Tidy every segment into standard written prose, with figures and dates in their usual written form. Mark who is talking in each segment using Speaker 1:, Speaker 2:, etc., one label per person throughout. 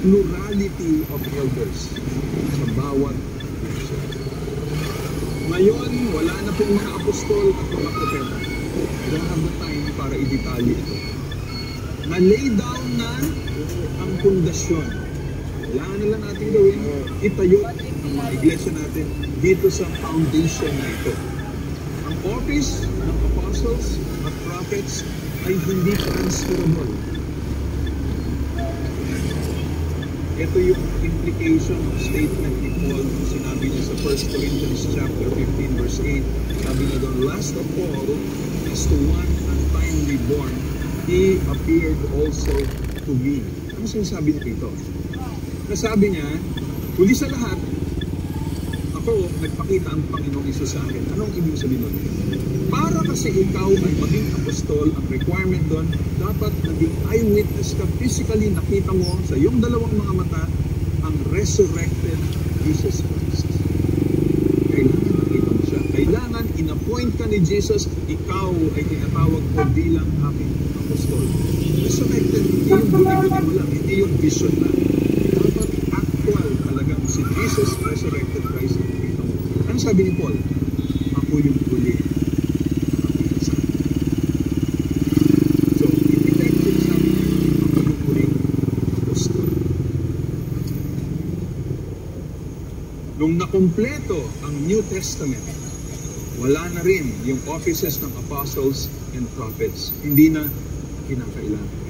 Speaker 1: plurality of elders sa bawat iglesia. Ngayon, wala na pong mga apostol at mga propeta. I don't have the time para i-detalye ito. Na-lay down na ang pundasyon. Wala na lang natin gawin, itayo ang mga iglesia natin dito sa foundation na ito. Ang office ng apostles at prophets ay hindi transferable. Ito yung implication of statement ni Paul kung sinabi niya sa 1 Corinthians chapter 15 verse 8. Sabi niya doon, last of all, as to one untimely born, he appeared also to me. Ano sinasabi niya dito? Nasabi niya, huli sa lahat, ako, nagpakita ang Panginoong Isus sa akin. Anong ibig sabihin doon? Para kasi ikaw ay maging apostol, ang requirement doon, dapat naging eyewitness ka, physically nakita mo sa iyong dalawang mga mata ang resurrected Jesus Christ. Kailangan nakita mo siya. Kailangan in-appoint ka ni Jesus, ikaw ay tinatawag ko bilang aking apostol. Resurrected, hindi yung guni-guni mo lang, hindi yung vision lang. Dapat actual talagang si Jesus resurrected Christ ang nakita mo. Ano sabi ni Paul? Ako yung huli. Nung nakumpleto ang New Testament, wala na rin yung offices ng apostles and prophets. Hindi na kinakailangan.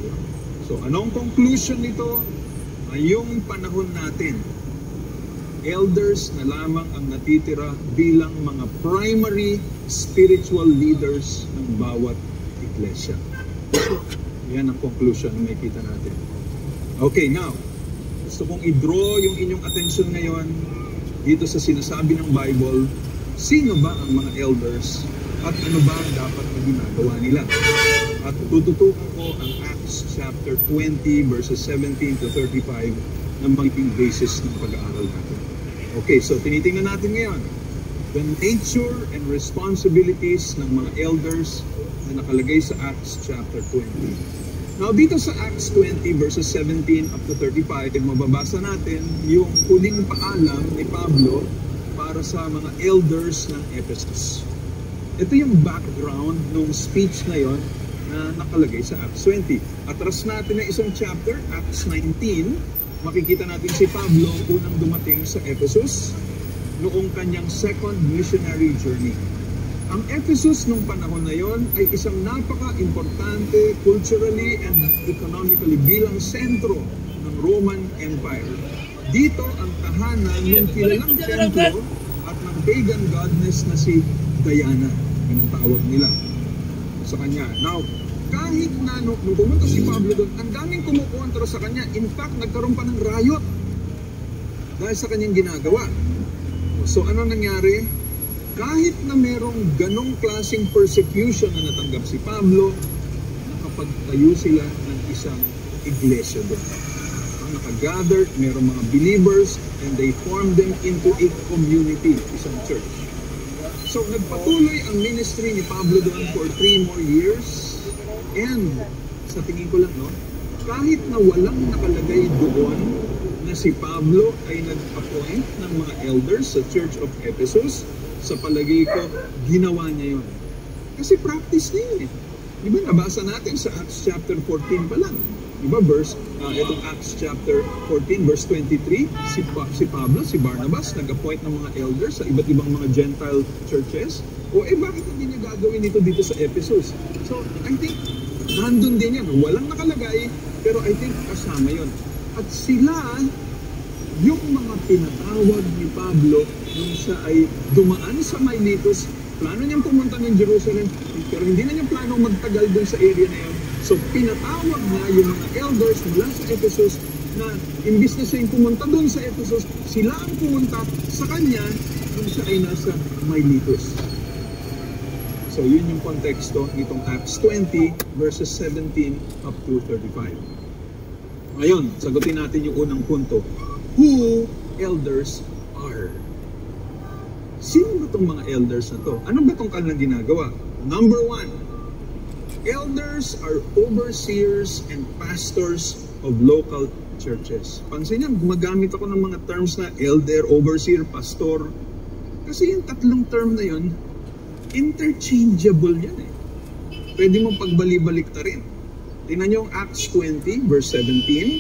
Speaker 1: So, anong conclusion nito? Ngayong panahon natin, elders na lamang ang natitira bilang mga primary spiritual leaders ng bawat iglesia. Yan ang conclusion na makikita natin. Okay, now, gusto kong i-draw yung inyong attention ngayon dito sa sinasabi ng Bible, sino ba ang mga elders at ano ba ang dapat na ginagawa nila? At tututukan ko ang Acts chapter 20 verses 17 to 35 na magiging basis ng pag-aaral natin. Okay, so tinitingnan natin ngayon the nature and responsibilities ng mga elders na nakalagay sa Acts chapter 20. Now, dito sa Acts 20 verses 17 up to 35, mababasa natin yung huling paalam ni Pablo para sa mga elders ng Ephesus. Ito yung background ng speech na yon na nakalagay sa Acts 20. Atras natin na isang chapter, Acts 19, makikita natin si Pablo unang dumating sa Ephesus noong kanyang second missionary journey. Ang Ephesus nung panahon na yon ay isang napaka-importante culturally and economically bilang sentro ng Roman Empire. Dito ang tahanan ng kilalang templo at ng pagan goddess na si Diana, yung tawag nila sa kanya. Now, kahit na nung pumunta si Pablo doon, ang daming kumukontra sa kanya. In fact, nagkaroon pa ng riot dahil sa kanyang ginagawa. So, ano nangyari? Kahit na merong ganong klaseng persecution na natanggap si Pablo, nakapagtayo sila ng isang iglesia doon. Ang nakagather, merong mga believers, and they formed them into a community, isang church. So, nagpatuloy ang ministry ni Pablo doon for 3 more years, and sa tingin ko lang, no, kahit na walang nakalagay doon na si Pablo ay nag-appoint ng mga elders sa Church of Ephesus, sa palagay ko, ginawa niya yun. Kasi practice niya yun eh. Di ba, nabasa natin sa Acts chapter 14 pa lang. Di ba, itong Acts chapter 14, verse 23, si Pablo, si Barnabas, nag-appoint ng mga elders sa iba't ibang mga Gentile churches. O bakit hindi niya gagawin ito dito sa Ephesus? So, I think, nandun din yan. Walang nakalagay, pero I think kasama yun. At sila, yung mga pinatawag ni Pablo nung siya ay dumaan sa Miletus, plano niyang pumunta ng Jerusalem, pero hindi na niya plano magtagal dun sa area na yun. So pinatawag niya yung mga elders mula sa Ephesus na imbis na siya yung pumunta dun sa Ephesus, sila ang pumunta sa kanya nung siya ay nasa Miletus. So yun yung konteksto nitong Acts 20 verses 17 up to 35. Ngayon, sagutin natin yung unang punto. Who elders are? Sino ba itong mga elders na to? Ano ba itong kanilang ginagawa? Number 1, Elders are overseers and pastors of local churches. Pansin niyo, gumagamit ako ng mga terms na elder, overseer, pastor. Kasi yung tatlong term na yun, interchangeable yan eh. Pwede mo pagbali-balik ta rin. Tingnan niyo ang Acts 20, verse 17.